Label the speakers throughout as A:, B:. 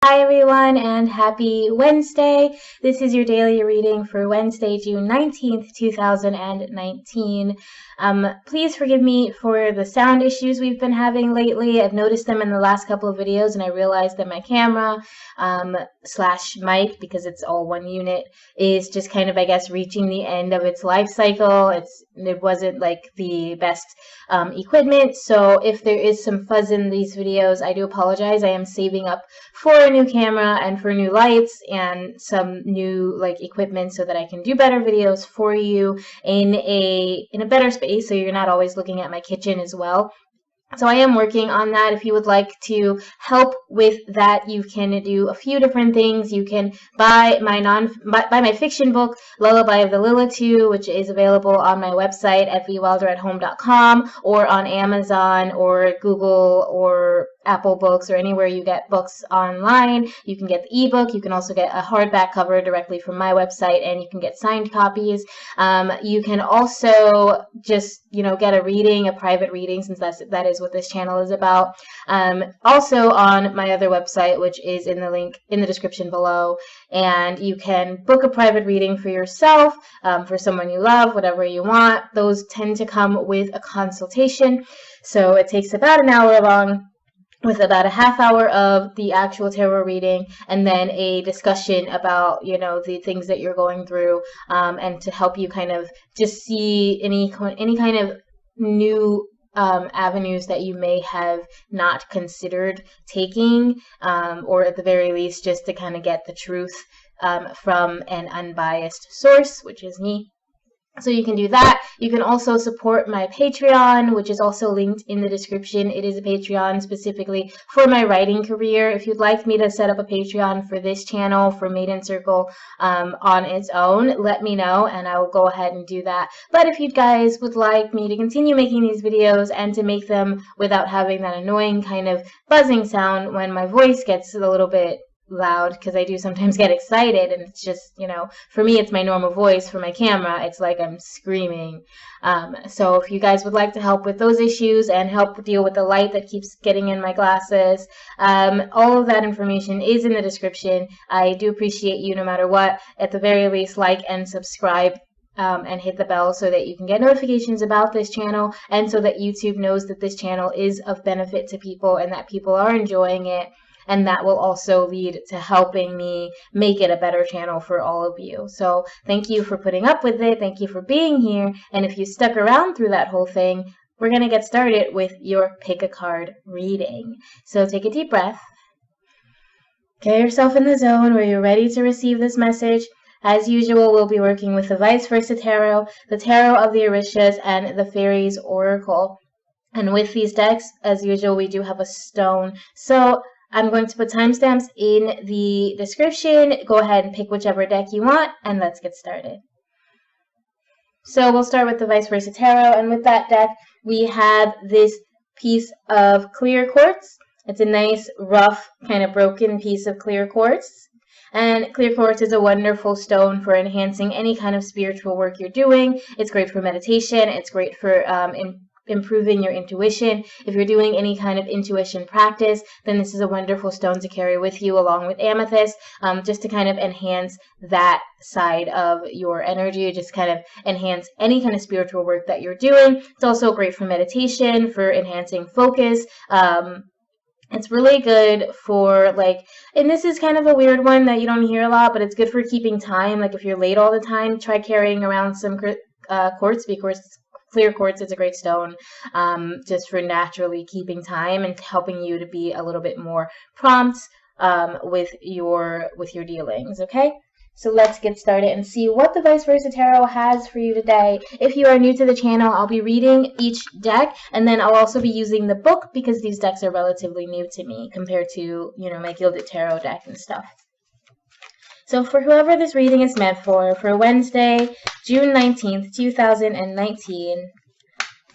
A: Hi everyone, and happy Wednesday. This is your daily reading for Wednesday, June 19th, 2019. Please forgive me for the sound issues we've been having lately. I've noticed them in the last couple of videos, and I realized that my camera slash mic, because it's all one unit, is just kind of, I guess, reaching the end of its life cycle. It wasn't like the best equipment, so if there is some fuzz in these videos, I do apologize. I am saving up for a new camera and for new lights and some new equipment so that I can do better videos for you in a better space, so you're not always looking at my kitchen as well. So I am working on that. If you would like to help with that, you can do a few different things. You can buy my fiction book, Lullaby of the Lilitu, which is available on my website at vwilder@home.com, or on Amazon or Google or Apple Books, or anywhere you get books online. You can get the ebook. You can also get a hardback cover directly from my website, and you can get signed copies. You can also just get a private reading, since that is what this channel is about. Also on my other website, which is in the link in the description below, and you can book a private reading for yourself, for someone you love, whatever you want. Those tend to come with a consultation, so it takes about an hour long, with about a half hour of the actual tarot reading, and then a discussion about the things that you're going through, and to help you kind of just see any kind of new avenues that you may have not considered taking, or at the very least just to kind of get the truth from an unbiased source, which is me. So you can do that. You can also support my Patreon, which is also linked in the description. It is a Patreon specifically for my writing career. If you'd like me to set up a Patreon for this channel, for Maiden Circle, on its own, let me know and I will go ahead and do that. But if you guys would like me to continue making these videos and to make them without having that annoying kind of buzzing sound when my voice gets a little bit loud, because I do sometimes get excited, and it's just, for me it's my normal voice. For my camera it's like I'm screaming. So if you guys would like to help with those issues and help deal with the light that keeps getting in my glasses, all of that information is in the description. I do appreciate you no matter what. At the very least, like and subscribe, and hit the bell so that you can get notifications about this channel, and so that YouTube knows that this channel is of benefit to people and that people are enjoying it. And that will also lead to helping me make it a better channel for all of you. So thank you for putting up with it. Thank you for being here. And if you stuck around through that whole thing, we're going to get started with your pick a card reading. So take a deep breath. Get yourself in the zone where you're ready to receive this message. As usual, we'll be working with the Vice Versa Tarot, the Tarot of the Orishas, and the Faeries Oracle. And with these decks, as usual, we do have a stone. So I'm going to put timestamps in the description. Go ahead and pick whichever deck you want, and let's get started. So we'll start with the Vice Versa Tarot, and with that deck, we have this piece of clear quartz. It's a nice, rough, kind of broken piece of clear quartz. And clear quartz is a wonderful stone for enhancing any kind of spiritual work you're doing. It's great for meditation. It's great for improving your intuition. If you're doing any kind of intuition practice, then this is a wonderful stone to carry with you, along with amethyst, just to kind of enhance that side of your energy, just kind of enhance any kind of spiritual work that you're doing. It's also great for meditation, for enhancing focus. It's really good for, and this is kind of a weird one that you don't hear a lot, but it's good for keeping time. Like if you're late all the time, try carrying around some quartz, because clear quartz is a great stone, just for naturally keeping time and helping you to be a little bit more prompt with your dealings. Okay, so let's get started and see what the Vice Versa Tarot has for you today. If you are new to the channel, I'll be reading each deck, and then I'll also be using the book, because these decks are relatively new to me compared to my Gilded Tarot deck and stuff. So for whoever this reading is meant for Wednesday, June 19th, 2019,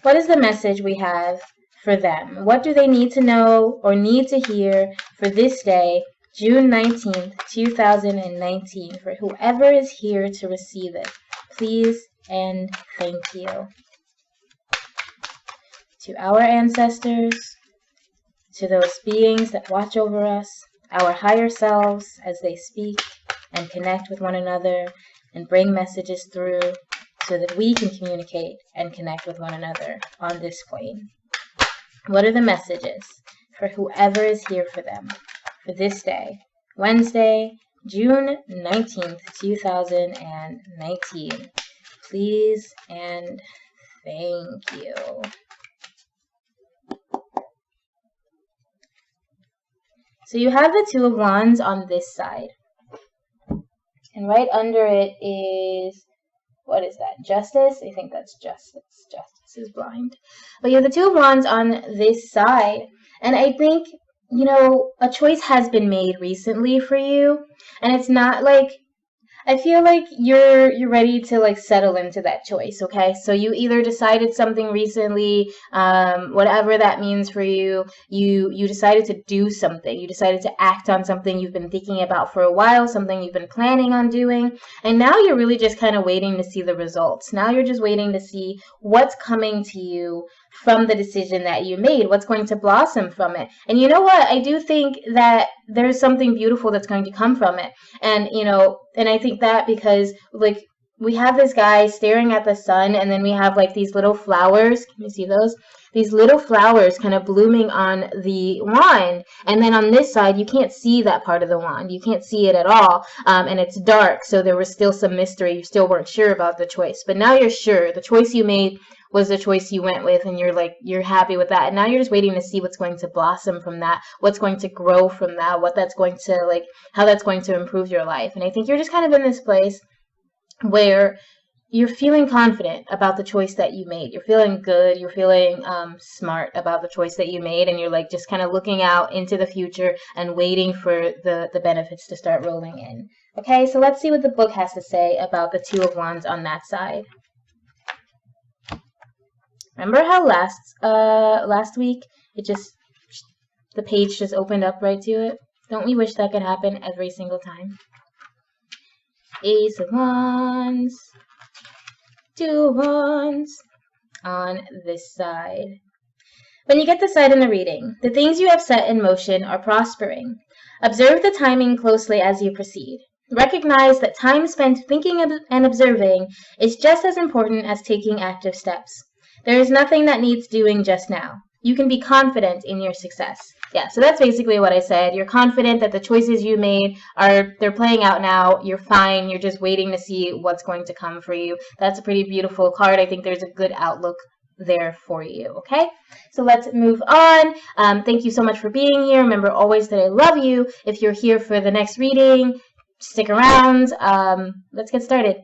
A: what is the message we have for them? What do they need to know or need to hear for this day, June 19th, 2019, for whoever is here to receive it? Please and thank you. To our ancestors, to those beings that watch over us, our higher selves as they speak and connect with one another and bring messages through so that we can communicate and connect with one another on this plane. What are the messages for whoever is here for them for this day, Wednesday, June 19th, 2019? Please and thank you. So you have the Two of Wands on this side. And right under it is, what is that? Justice? I think that's justice. Justice is blind. But you have the Two of Wands on this side. And I think, you know, a choice has been made recently for you. And it's not like, I feel like you're ready to like settle into that choice, okay? So you either decided something recently, whatever that means for you, you decided to do something. You decided to act on something you've been thinking about for a while, something you've been planning on doing, and now you're really just kind of waiting to see the results. Now you're just waiting to see what's coming to you from the decision that you made, what's going to blossom from it. And you know what? I do think that there's something beautiful that's going to come from it. And, you know, and I think that because, like, we have this guy staring at the sun, and then we have, like, these little flowers. Can you see those? These little flowers kind of blooming on the wand. And then on this side, you can't see that part of the wand. You can't see it at all. And it's dark, so there was still some mystery. You still weren't sure about the choice. But now you're sure. The choice you made was the choice you went with, and you're happy with that. And now you're just waiting to see what's going to blossom from that, what's going to grow from that, what that's going to, like, how that's going to improve your life. And I think you're just kind of in this place where you're feeling confident about the choice that you made. You're feeling good. You're feeling smart about the choice that you made, and you're like just kind of looking out into the future and waiting for the benefits to start rolling in. Okay, so let's see what the book has to say about the Two of Wands on that side. Remember how last week the page just opened up right to it? Don't we wish that could happen every single time? Ace of Wands, Two of Wands on this side. When you get this side in the reading, the things you have set in motion are prospering. Observe the timing closely as you proceed. Recognize that time spent thinking and observing is just as important as taking active steps. There is nothing that needs doing just now. You can be confident in your success. Yeah, so that's basically what I said. You're confident that the choices you made they're playing out now. You're fine. You're just waiting to see what's going to come for you. That's a pretty beautiful card. I think there's a good outlook there for you, okay? So let's move on. Thank you so much for being here. Remember always that I love you. If you're here for the next reading, stick around. Let's get started.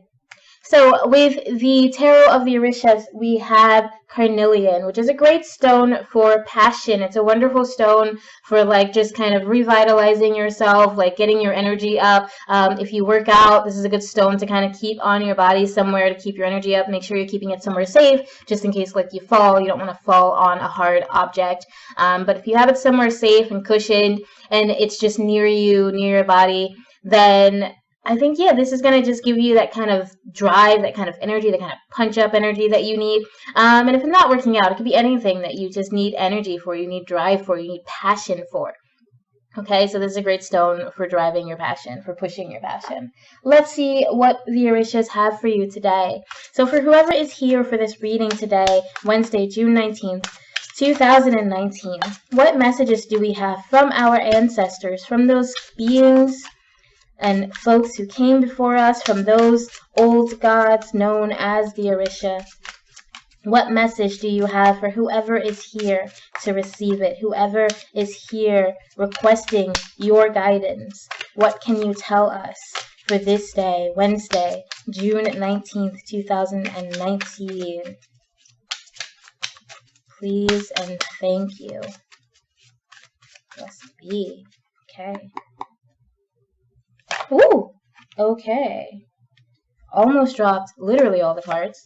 A: So with the Tarot of the Orishas, we have carnelian, which is a great stone for passion. It's a wonderful stone for like just kind of revitalizing yourself, like getting your energy up. If you work out, this is a good stone to kind of keep on your body somewhere to keep your energy up. Make sure you're keeping it somewhere safe, just in case like you fall. You don't want to fall on a hard object. But if you have it somewhere safe and cushioned, and it's just near you, near your body, then I think, yeah, this is going to just give you that kind of drive, that kind of energy, that kind of punch-up energy that you need. And if it's not working out, it could be anything that you just need energy for, you need drive for, you need passion for. Okay, so this is a great stone for driving your passion, for pushing your passion. Let's see what the Orishas have for you today. So for whoever is here for this reading today, Wednesday, June 19th, 2019, what messages do we have from our ancestors, from those beings and folks who came before us, from those old gods known as the Orisha? What message do you have for whoever is here to receive it, whoever is here requesting your guidance? What can you tell us for this day, Wednesday, June 19th, 2019? Please and thank you. Must be. Okay. Ooh, okay. Almost dropped literally all the cards.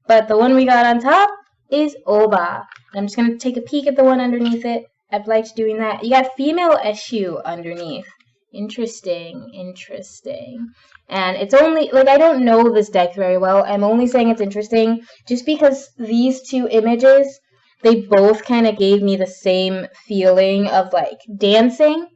A: But the one we got on top is Oba. I'm just going to take a peek at the one underneath it. I've liked doing that. You got female Eshu underneath. Interesting, interesting. And it's only, like, I don't know this deck very well. I'm only saying it's interesting just because these two images, they both kind of gave me the same feeling of, like, dancing.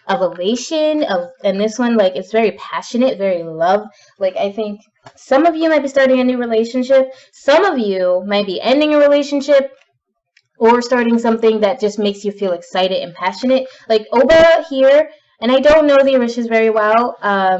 A: elation and this one, like, it's very passionate, very love. Like, I think some of you might be starting a new relationship. Some of you might be ending a relationship or starting something that just makes you feel excited and passionate. Like Oba here, and I don't know the Orishas very well,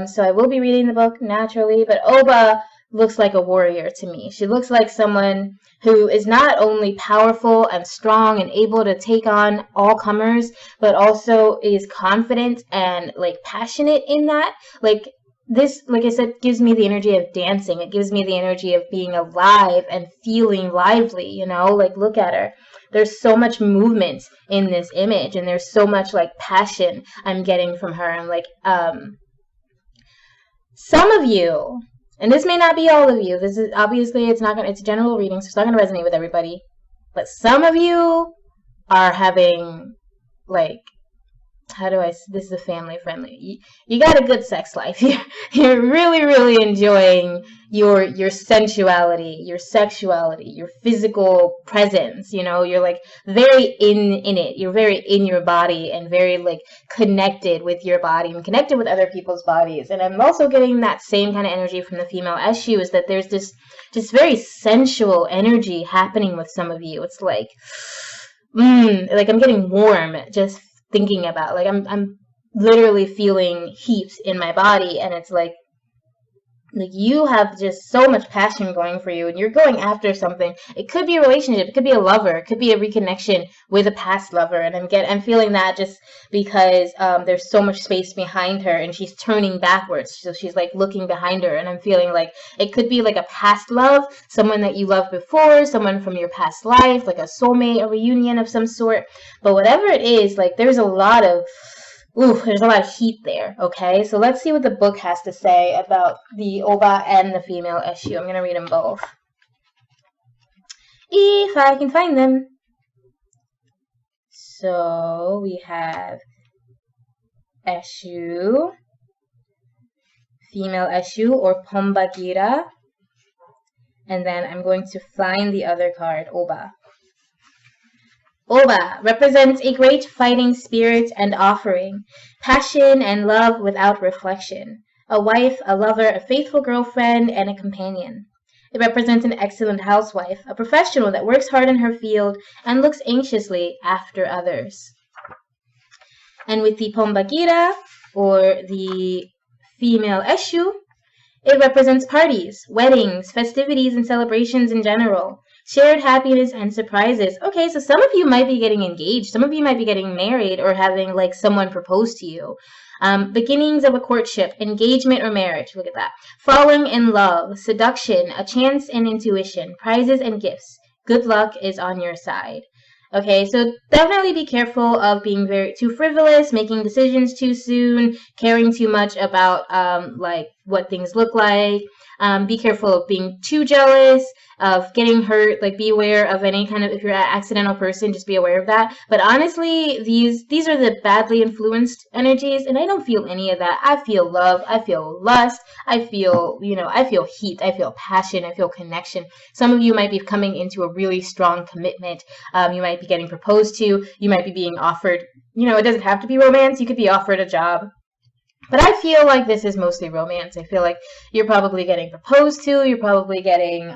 A: so I will be reading the book naturally, but Oba looks like a warrior to me. She looks like someone who is not only powerful and strong and able to take on all comers, but also is confident and, like, passionate in that. Like, this, like I said, gives me the energy of dancing. It gives me the energy of being alive and feeling lively, you know? Like, look at her. There's so much movement in this image, and there's so much, like, passion I'm getting from her. I'm like, some of you, and this may not be all of you, this is obviously, it's a general reading, so it's not going to resonate with everybody, but some of you are having, like, this is a family friendly. You got a good sex life. You're really, really enjoying your sensuality, your sexuality, your physical presence. You know, you're, like, very in it. You're very in your body and very, like, connected with your body and connected with other people's bodies. And I'm also getting that same kind of energy from the female Eshu, is that there's this just very sensual energy happening with some of you. It's like, like, I'm getting warm just thinking about, like, I'm literally feeling heat in my body, and it's like you have just so much passion going for you, and you're going after something. It could be a relationship, it could be a lover, it could be a reconnection with a past lover, and I'm feeling that just because there's so much space behind her, and she's turning backwards, so she's, like, looking behind her, and I'm feeling like it could be like a past love, someone that you loved before, someone from your past life, like a soulmate, a reunion of some sort. But whatever it is, like, there's a lot of heat there, okay? So let's see what the book has to say about the Oba and the female Eshu. I'm going to read them both, if I can find them. So we have Eshu, female Eshu, or Pombagira. And then I'm going to find the other card, Oba. Oba represents a great fighting spirit and offering, passion and love without reflection, a wife, a lover, a faithful girlfriend, and a companion. It represents an excellent housewife, a professional that works hard in her field and looks anxiously after others. And with the Pombagira, or the female Eshu, it represents parties, weddings, festivities, and celebrations in general. Shared happiness and surprises. Okay, so some of you might be getting engaged. Some of you might be getting married or having, like, someone propose to you. Beginnings of a courtship, engagement, or marriage. Look at that. Falling in love, seduction, a chance and intuition, prizes and gifts. Good luck is on your side. Okay, so definitely be careful of being too frivolous, making decisions too soon, caring too much about like what things look like. Be careful of being too jealous, of getting hurt. Like, be aware of any kind of, if you're an accidental person, just be aware of that. But honestly, these are the badly influenced energies, and I don't feel any of that. I feel love, I feel lust, I feel, I feel heat, I feel passion, I feel connection. Some of you might be coming into a really strong commitment. You might be getting proposed to, you might be being offered, it doesn't have to be romance, you could be offered a job. But I feel like this is mostly romance. I feel like you're probably getting proposed to. You're probably getting,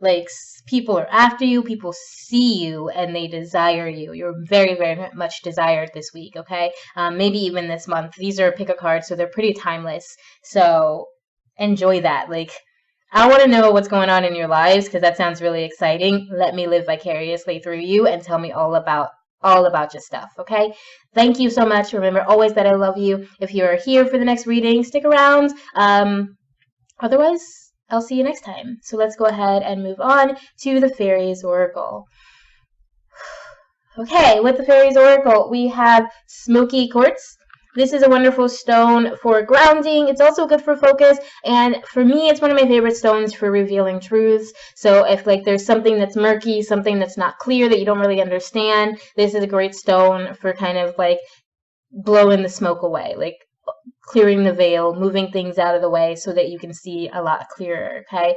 A: like, people are after you. People see you and they desire you. You're very, very much desired this week, okay? Maybe even this month. These are pick a card, so they're pretty timeless. So enjoy that. Like, I want to know what's going on in your lives, because that sounds really exciting. Let me live vicariously through you and tell me all about your stuff, okay? Thank you so much. Remember always that I love you. If you are here for the next reading, stick around. Otherwise, I'll see you next time. So let's go ahead and move on to the Faeries Oracle. Okay, with the Faeries Oracle, we have Smoky Quartz. This is a wonderful stone for grounding. It's also good for focus, and for me, it's one of my favorite stones for revealing truths. So if, like, there's something that's murky, something that's not clear, that you don't really understand, this is a great stone for kind of, like, blowing the smoke away, like clearing the veil, moving things out of the way so that you can see a lot clearer, okay?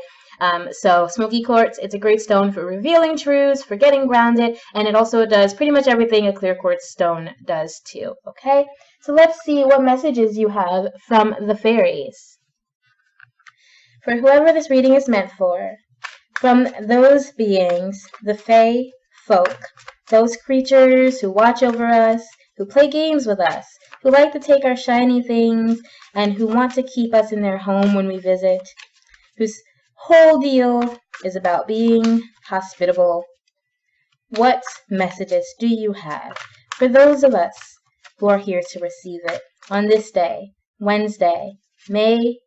A: So Smoky Quartz, it's a great stone for revealing truths, for getting grounded, and it also does pretty much everything a clear quartz stone does too, okay? So let's see what messages you have from the fairies. For whoever this reading is meant for, from those beings, the Fae folk, those creatures who watch over us, who play games with us, who like to take our shiny things, and who want to keep us in their home when we visit, whose whole deal is about being hospitable. What messages do you have for those of us who are here to receive it on this day, Wednesday, Wednesday,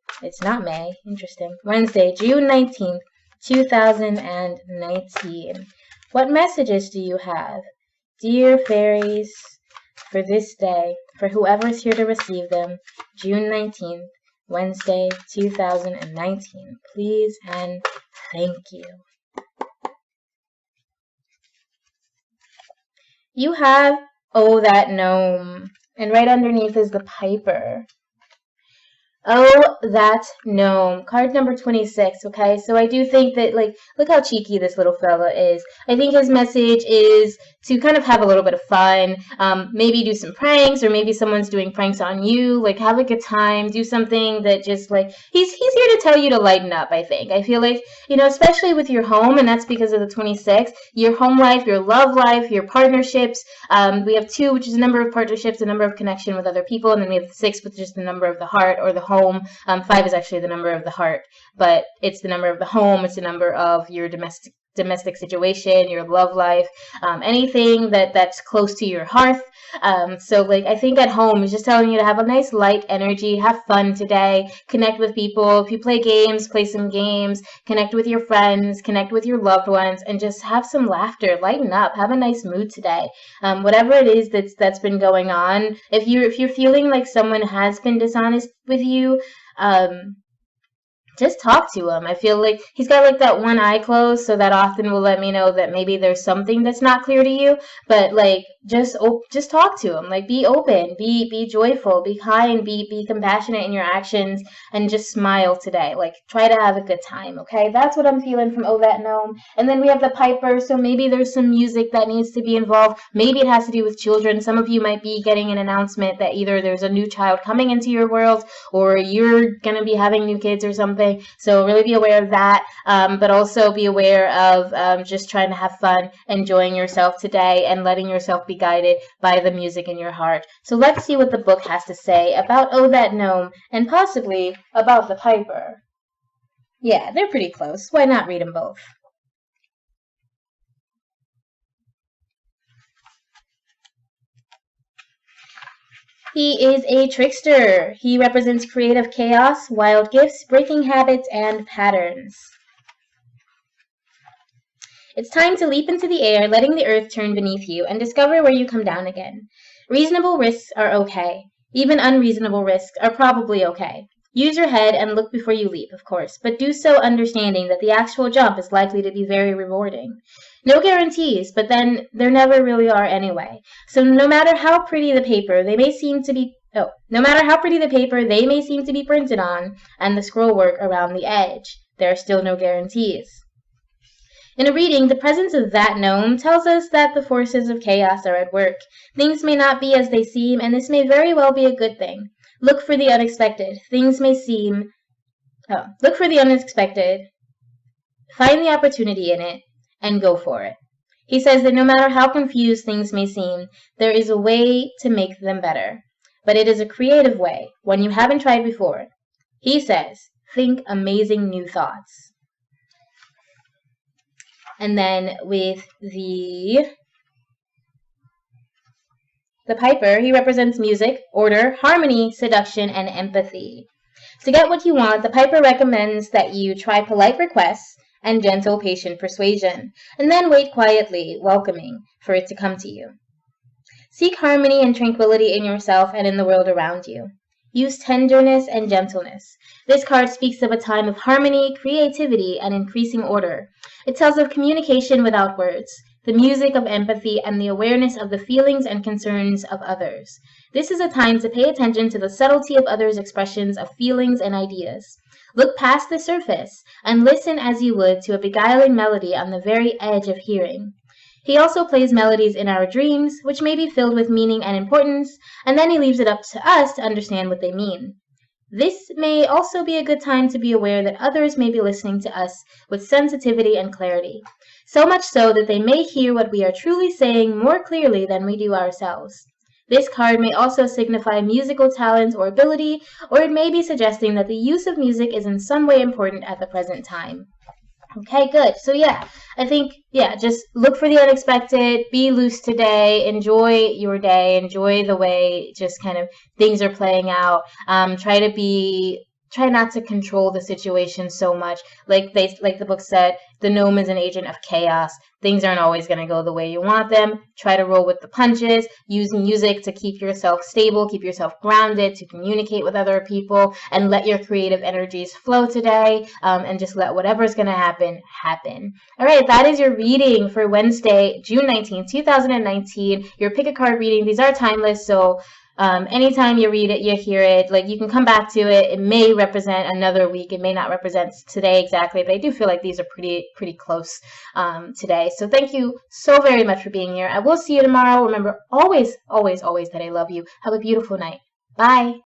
A: June 19th, 2019. What messages do you have, dear fairies, for this day, for whoever's here to receive them, June 19th, Wednesday, 2019? Please and thank you. You have, oh, that gnome, and right underneath is the piper. Oh, that gnome. Card number 26, okay? So I do think that, like, look how cheeky this little fella is. I think his message is to kind of have a little bit of fun, maybe do some pranks, or maybe someone's doing pranks on you. Like, have a good time, do something that just, like, he's here to tell you to lighten up, I think. I feel like, you know, especially with your home, and that's because of the 26, your home life, your love life, your partnerships. We have 2, which is a number of partnerships, a number of connection with other people, and then we have 6, which is the number of the heart or the home. 5 is actually the number of the heart, but it's the number of the home. It's the number of your domestic situation, your love life, anything that's close to your hearth. So like, I think at home is just telling you to have a nice light energy, have fun today, connect with people. If you play games, play some games, connect with your friends, connect with your loved ones, and just have some laughter, lighten up, have a nice mood today. Whatever it is that's been going on, if you're feeling like someone has been dishonest with you, just talk to him. I feel like he's got like that one eye closed, so that often will let me know that maybe there's something that's not clear to you. But like, just talk to him. Like, be open, be joyful, be kind, be compassionate in your actions, and just smile today. Like, try to have a good time. Okay, that's what I'm feeling from Oh That Gnome. And then we have the piper. So maybe there's some music that needs to be involved. Maybe it has to do with children. Some of you might be getting an announcement that either there's a new child coming into your world, or you're gonna be having new kids or something. So really be aware of that, but also be aware of just trying to have fun, enjoying yourself today, and letting yourself be guided by the music in your heart. So let's see what the book has to say about Oh That Gnome, and possibly about the piper. Yeah, they're pretty close. Why not read them both? He is a trickster. He represents creative chaos, wild gifts, breaking habits, and patterns. It's time to leap into the air, letting the earth turn beneath you, and discover where you come down again. Reasonable risks are okay. Even unreasonable risks are probably okay. Use your head and look before you leap, of course, but do so understanding that the actual jump is likely to be very rewarding. No guarantees, but then there never really are anyway. So no matter how pretty the paper they may seem to be printed on, and the scrollwork around the edge, there are still no guarantees. In a reading, the presence of that gnome tells us that the forces of chaos are at work. Things may not be as they seem, and this may very well be a good thing. Look for the unexpected. Look for the unexpected. Find the opportunity in it, and go for it. He says that no matter how confused things may seem, there is a way to make them better. But it is a creative way, one you haven't tried before. He says, think amazing new thoughts. And then with the piper, he represents music, order, harmony, seduction, and empathy. To get what you want, the piper recommends that you try polite requests and gentle, patient persuasion, and then wait quietly, welcoming, for it to come to you. Seek harmony and tranquility in yourself and in the world around you. Use tenderness and gentleness. This card speaks of a time of harmony, creativity, and increasing order. It tells of communication without words, the music of empathy, and the awareness of the feelings and concerns of others. This is a time to pay attention to the subtlety of others' expressions of feelings and ideas. Look past the surface and listen as you would to a beguiling melody on the very edge of hearing. He also plays melodies in our dreams, which may be filled with meaning and importance, and then he leaves it up to us to understand what they mean. This may also be a good time to be aware that others may be listening to us with sensitivity and clarity, so much so that they may hear what we are truly saying more clearly than we do ourselves. This card may also signify musical talent or ability, or it may be suggesting that the use of music is in some way important at the present time. Okay, good. So yeah, I think, just look for the unexpected, be loose today, enjoy your day, enjoy the way just kind of things are playing out. Try not to control the situation so much. Like the book said, the gnome is an agent of chaos. Things aren't always going to go the way you want them. Try to roll with the punches. Use music to keep yourself stable, keep yourself grounded, to communicate with other people, and let your creative energies flow today, and just let whatever's going to happen. All right, that is your reading for Wednesday, June 19th, 2019. Your pick a card reading. These are timeless, so anytime you read it, you hear it, like you can come back to it. It may represent another week. It may not represent today exactly, but I do feel like these are pretty close today. So thank you so very much for being here. I will see you tomorrow. Remember, always that I love you. Have a beautiful night. Bye.